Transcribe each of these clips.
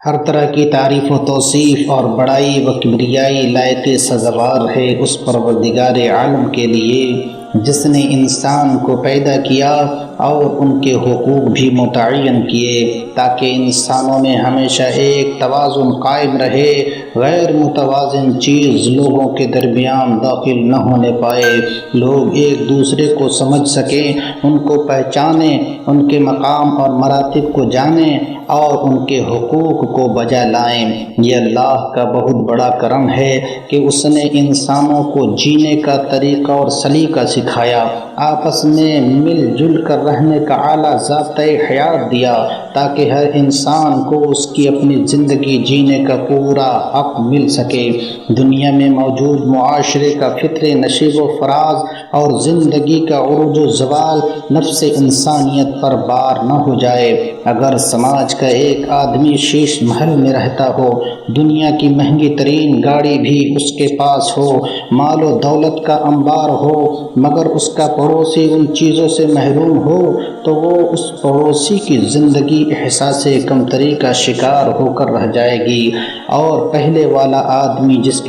ہر طرح کی تعریف و توصیف اور بڑائی و کبریائی لائق سزاوار ہے اس پروردگار عالم کے لیے جس نے انسان کو پیدا کیا اور ان کے حقوق بھی متعین کیے تاکہ انسانوں میں ہمیشہ ایک توازن قائم رہے، غیر متوازن چیز لوگوں کے درمیان داخل نہ ہونے پائے، لوگ ایک دوسرے کو سمجھ سکیں، ان کو پہچانیں، ان کے مقام اور مراتب کو جانیں اور ان کے حقوق کو بجا لائیں۔ یہ اللہ کا بہت بڑا کرم ہے کہ اس نے انسانوں کو جینے کا طریقہ اور سلیقہ سکھایا، آپس میں مل جل کر رہنے کا اعلیٰ ضابطۂ حیات دیا تاکہ ہر انسان کو اس کی اپنی زندگی جینے کا پورا حق مل سکے، دنیا میں موجود معاشرے کا فطری نشیب و فراز اور زندگی کا عروج و زوال نفس انسانیت پر بار نہ ہو جائے۔ اگر سماج کا ایک آدمی شیش محل میں رہتا ہو، دنیا کی مہنگی ترین گاڑی بھی اس کے پاس ہو، مال و دولت کا انبار ہو، مگر اس کا پڑوسی ان چیزوں سے محروم ہو تو وہ اس پڑوسی کی زندگی احساس کمتری کا شکار ہو کر رہ جائے گی، اور پہلے والا آدمی جس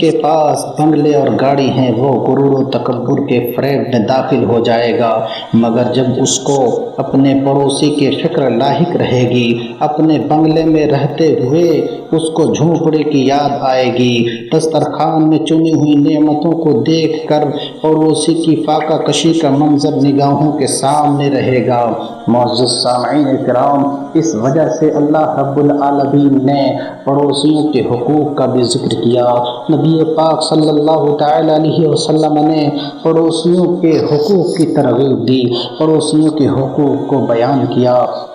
کے پاس بنگلے اور گاڑی ہیں وہ غرور و تکبر کے فریب میں داخل ہو جائے گا۔ مگر جب اس کو اپنے پڑوسی کی فکر لاحق رہے گی، اپنے بنگلے میں رہتے ہوئے اس کو جھونپڑی کی یاد آئے گی، دسترخوان میں چنی ہوئی نعمتوں کو دیکھ کر پڑوسی کی فاقہ کشی کا منظر نگاہوں کے سامنے رہے گا۔ معزز سامعین کرام، اس وجہ سے اللہ رب العالمین نے پڑوسیوں کے حقوق کا بھی ذکر کیا۔ نبی پاک صلی اللہ تعالی علیہ وسلم نے پڑوسیوں کے حقوق کی ترغیب دی، پڑوسیوں کے حقوق کو بیان کیا،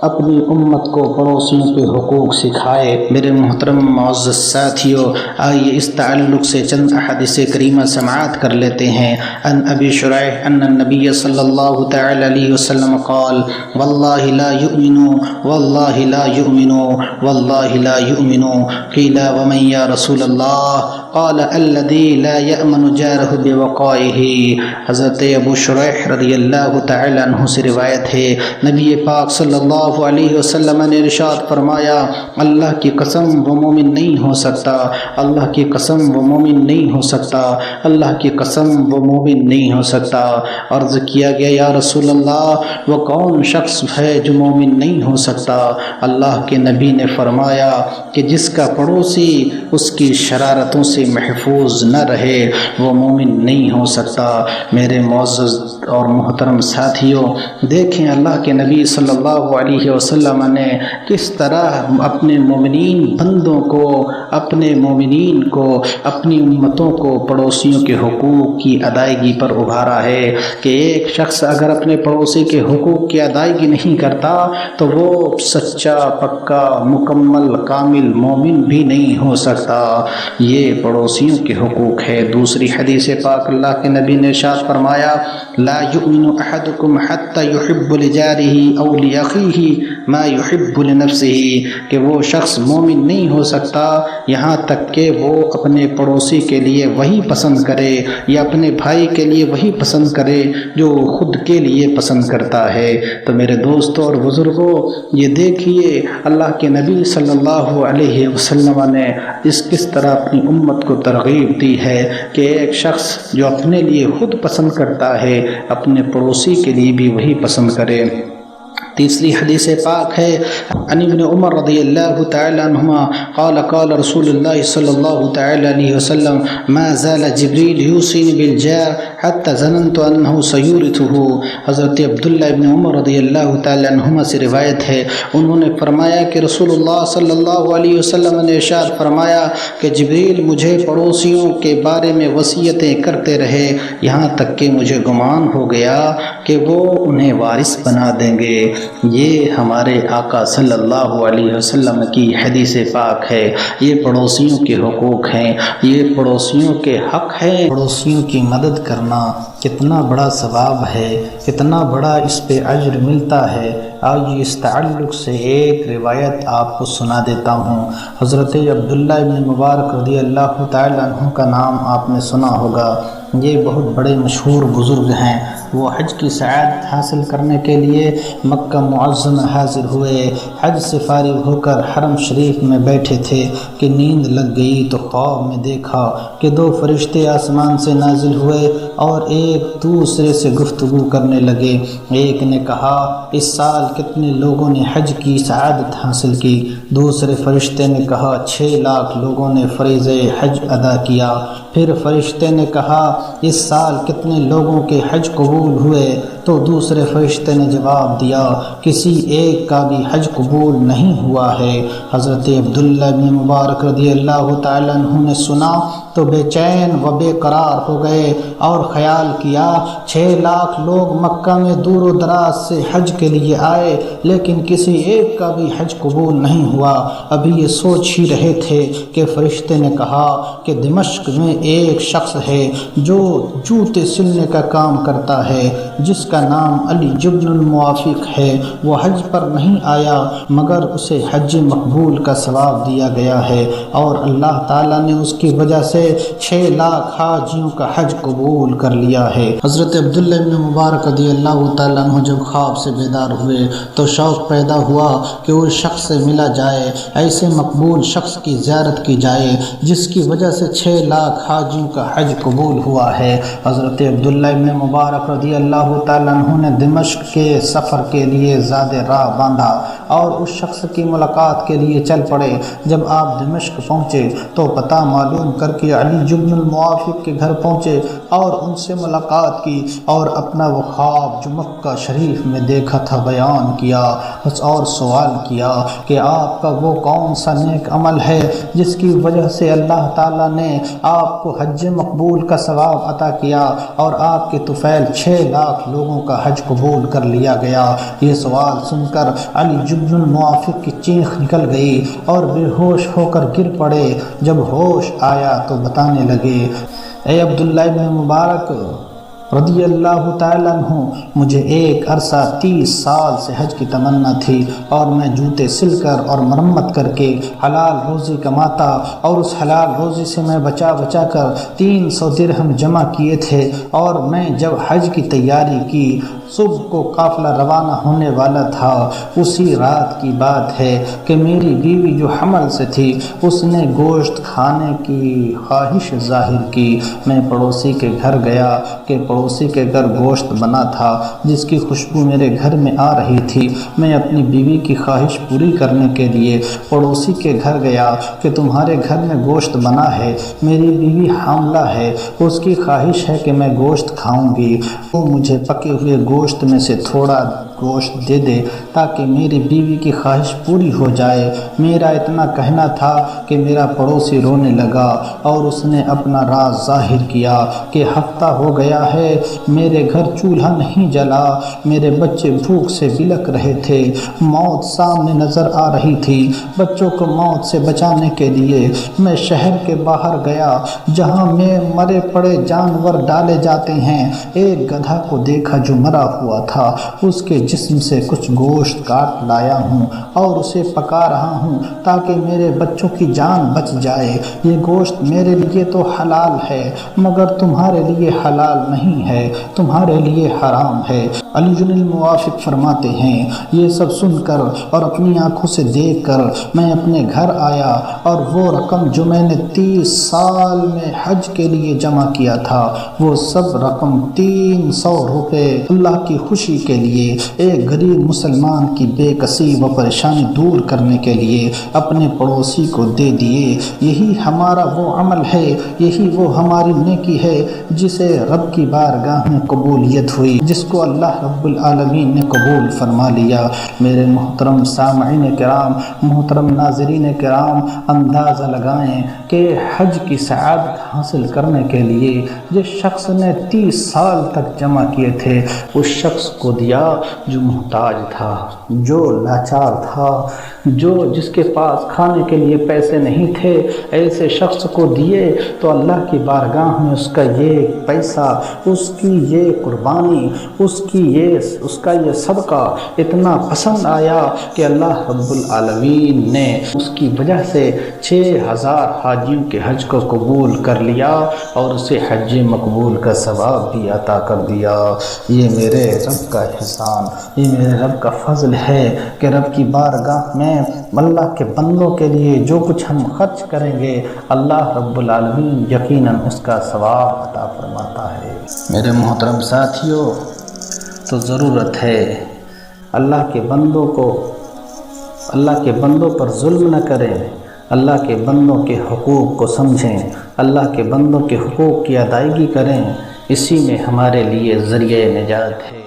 اپنی امت کو پڑوسیوں کے حقوق سکھائے۔ میرے محترم معزز ساتھیو، آئیے اس تعلق سے چند احادیث کریمہ سماعت کر لیتے ہیں۔ ان ابی شریح ان النبی صلی اللہ تعالی علیہ وسلم قال واللہ لا یؤمن واللہ لا یؤمن واللہ لا یؤمن قیل ومن یا رسول اللہ قال الذی لا یأمن جارہ بوقائہ۔ حضرت ابو شریح رضی اللہ تعالی عنہ سے روایت ہے، نبی پاک صلی اللہ علیہ وسلم نے ارشاد فرمایا، اللہ کی قسم وہ مومن نہیں ہو سکتا، اللہ کی قسم وہ مومن نہیں ہو سکتا، اللہ کی قسم وہ مومن نہیں ہو سکتا۔ عرض کیا گیا، یا رسول اللہ وہ کون شخص ہے جو مومن نہیں ہو سکتا؟ اللہ کے نبی نے فرمایا کہ جس کا پڑوسی اس کی شرارتوں سے محفوظ نہ رہے وہ مومن نہیں ہو سکتا۔ میرے معزز اور محترم ساتھیوں، دیکھیں اللہ کے نبی صلی اللہ علیہ وسلم نے کس طرح اپنے مومنین بندوں کو، اپنے مومنین کو، اپنی امتوں کو پڑوسیوں کے حقوق کی ادائیگی پر ابھارا ہے کہ ایک شخص اگر اپنے پڑوسی کے حقوق کی ادائیگی نہیں کرتا تو وہ سچا، پکا، مکمل، کامل مومن بھی نہیں ہو سکتا۔ یہ پڑوسیوں کے حقوق ہے۔ دوسری حدیث پاک اللہ کے نبی نے ارشاد فرمایا، لا یؤمن احدکم حتی یحب لجارہ او لاخیہ ما یحب لنفسہ، کہ وہ شخص مومن نہیں ہو سکتا یہاں تک کہ وہ اپنے پڑوسی کے لیے وہی پسند کرے یا اپنے بھائی کے لیے وہی پسند کرے جو خود کے لیے پسند کرتا ہے۔ تو میرے دوستوں اور بزرگوں، یہ دیکھیے اللہ کے نبی صلی اللہ علیہ وسلم نے کس طرح اپنی امت کو ترغیب دی ہے کہ ایک شخص جو اپنے لیے خود پسند کرتا ہے اپنے پڑوسی کے لیے بھی وہی پسند کرے۔ تیسری حدیث پاک ہے، عن ابن عمر رضی اللہ تعالی عنہما قال قال رسول اللہ صلی اللہ تعالی علیہ وسلم ما زال جبریل یوصینی بالجار حتی ظننت انہ سیورثہ۔ حضرت عبداللہ ابن عمر رضی اللہ تعالی عنہما سے روایت ہے، انہوں نے فرمایا کہ رسول اللہ صلی اللہ علیہ وسلم نے ارشاد فرمایا کہ جبریل مجھے پڑوسیوں کے بارے میں وصیتیں کرتے رہے یہاں تک کہ مجھے گمان ہو گیا کہ وہ انہیں وارث بنا دیں گے۔ یہ ہمارے آقا صلی اللہ علیہ وسلم کی حدیث پاک ہے۔ یہ پڑوسیوں کے حقوق ہیں، یہ پڑوسیوں کے حق ہیں۔ پڑوسیوں کی مدد کرنا کتنا بڑا ثواب ہے، کتنا بڑا اس پہ اجر ملتا ہے۔ آج اس تعلق سے ایک روایت آپ کو سنا دیتا ہوں۔ حضرت عبداللہ ابن مبارک رضی اللہ تعالیٰ عنہ کا نام آپ نے سنا ہوگا۔ یہ بہت بڑے مشہور بزرگ ہیں۔ وہ حج کی سعادت حاصل کرنے کے لیے مکہ معظمہ حاضر ہوئے۔ حج سے فارغ ہو کر حرم شریف میں بیٹھے تھے کہ نیند لگ گئی تو خواب میں دیکھا کہ دو فرشتے آسمان سے نازل ہوئے اور ایک دوسرے سے گفتگو کرنے لگے۔ ایک نے کہا، اس سال کتنے لوگوں نے حج کی سعادت حاصل کی؟ دوسرے فرشتے نے کہا، 6 لاکھ لوگوں نے فریضہ حج ادا کیا۔ پھر فرشتے نے کہا، اس سال کتنے لوگوں کے حج قبول ہوئے؟ تو دوسرے فرشتے نے جواب دیا، کسی ایک کا بھی حج قبول نہیں ہوا ہے۔ حضرت عبداللہ بن مبارک رضی اللہ تعالیٰ عنہ نے سنا تو بے چین و بے قرار ہو گئے اور خیال کیا 6 لاکھ لوگ مکہ میں دور و دراز سے حج کے لیے آئے لیکن کسی ایک کا بھی حج قبول نہیں ہوا۔ ابھی یہ سوچ ہی رہے تھے کہ فرشتے نے کہا کہ دمشق میں ایک شخص ہے جو جوتے سلنے کا کام کرتا ہے، جس کا نام علی جبن الموافق ہے۔ وہ حج پر نہیں آیا مگر اسے حج مقبول کا ثواب دیا گیا ہے اور اللہ تعالیٰ نے اس کی وجہ سے 6 لاکھ حاجیوں کا حج قبول کر لیا ہے۔ حضرت عبداللہ بن مبارک رضی اللہ تعالیٰ عنہ جب خواب سے بیدار ہوئے تو شوق پیدا ہوا کہ اس شخص سے ملا جائے، ایسے مقبول شخص کی زیارت کی جائے جس کی وجہ سے 6 لاکھ حاجیوں کا حج قبول ہوا ہے۔ حضرت عبداللہ بن مبارک رضی اللہ تعالیٰ عنہ نے دمشق کے سفر کے لیے زاد راہ باندھا اور اس شخص کی ملاقات کے لیے چل پڑے۔ جب آپ دمشق پہنچے تو پتہ معلوم کر کے علی جبن الموافق کے گھر پہنچے اور ان سے ملاقات کی اور اپنا وہ خواب جو مکہ شریف میں دیکھا تھا بیان کیا اور سوال کیا کہ آپ کا وہ کون سا نیک عمل ہے جس کی وجہ سے اللہ تعالیٰ نے آپ کو حج مقبول کا ثواب عطا کیا اور آپ کے طفیل 6 لاکھ لوگوں کا حج قبول کر لیا گیا۔ یہ سوال سن کر علی جبن الموافق کی چیخ نکل گئی اور بے ہوش ہو کر گر پڑے۔ جب ہوش آیا تو بتانے لگے، اے عبداللہ بن مبارک رضی اللہ تعالیٰ عنہ، مجھے ایک عرصہ 30 سال سے حج کی تمنا تھی اور میں جوتے سل کر اور مرمت کر کے حلال روزی کماتا اور اس حلال روزی سے میں بچا کر 300 درہم جمع کیے تھے اور میں جب حج کی تیاری کی صبح کو قافلہ روانہ ہونے والا تھا، اسی رات کی بات ہے کہ میری بیوی جو حمل سے تھی اس نے گوشت کھانے کی خواہش ظاہر کی۔ میں پڑوسی کے گھر گیا کہ پڑوسی کے گھر گوشت بنا تھا جس کی خوشبو میرے گھر میں آ رہی تھی۔ میں اپنی بیوی کی خواہش پوری کرنے کے لیے پڑوسی کے گھر گیا کہ تمہارے گھر میں گوشت بنا ہے، میری بیوی حاملہ ہے، اس کی خواہش ہے کہ میں گوشت کھاؤں گی، وہ مجھے پکے ہوئے گوشت میں سے تھوڑا گوشت دے دے تاکہ میری بیوی کی خواہش پوری ہو جائے۔ میرا اتنا کہنا تھا کہ میرا پڑوسی رونے لگا اور اس نے اپنا راز ظاہر کیا کہ ہفتہ ہو گیا ہے میرے گھر چولہا نہیں جلا، میرے بچے بھوک سے بلک رہے تھے، موت سامنے نظر آ رہی تھی۔ بچوں کو موت سے بچانے کے لیے میں شہر کے باہر گیا جہاں میں مرے پڑے جانور ڈالے جاتے ہیں۔ ایک گدھا کو دیکھا جو مرا ہوا تھا، اس کے جسم سے کچھ گوشت کاٹ لایا ہوں اور اسے پکا رہا ہوں تاکہ میرے بچوں کی جان بچ جائے۔ یہ گوشت میرے لیے تو حلال ہے مگر تمہارے لیے حلال نہیں ہے، تمہارے لیے حرام ہے۔ علی جبن الموافق فرماتے ہیں، یہ سب سن کر اور اپنی آنکھوں سے دیکھ کر میں اپنے گھر آیا اور وہ رقم جو میں نے 30 سال میں حج کے لیے جمع کیا تھا وہ سب رقم 300 روپے اللہ کی خوشی کے لیے ایک غریب مسلمان کی بے کسی و پریشانی دور کرنے کے لیے اپنے پڑوسی کو دے دیے۔ یہی ہمارا وہ عمل ہے، یہی وہ ہماری نیکی ہے جسے رب کی بارگاہ میں قبولیت ہوئی، جس کو اللہ رب العالمین نے قبول فرما لیا۔ میرے محترم سامعین کرام، محترم ناظرین کرام، اندازہ لگائیں کہ حج کی سعادت حاصل کرنے کے لیے جس شخص نے 30 سال تک جمع کیے تھے اس شخص کو دیا جو محتاج تھا، جو لاچار تھا، جس کے پاس کھانے کے لیے پیسے نہیں تھے، ایسے شخص کو دیے تو اللہ کی بارگاہ میں اس کا یہ پیسہ، اس کی یہ قربانی، اس کا یہ صدقہ اتنا پسند آیا کہ اللہ رب العالمین نے اس کی وجہ سے 6000 حاجیوں کے حج کو قبول کر لیا اور اسے حج مقبول کا ثواب بھی عطا کر دیا۔ یہ میرے رب کا احسان، یہ میرے رب کا فضل ہے کہ رب کی بارگاہ میں اللہ کے بندوں کے لیے جو کچھ ہم خرچ کریں گے اللہ رب العالمین یقیناً اس کا ثواب عطا فرماتا ہے۔ میرے محترم ساتھیوں، تو ضرورت ہے اللہ کے بندوں پر ظلم نہ کریں، اللہ کے بندوں کے حقوق کو سمجھیں، اللہ کے بندوں کے حقوق کی ادائیگی کریں، اسی میں ہمارے لیے ذریعہ نجات ہے۔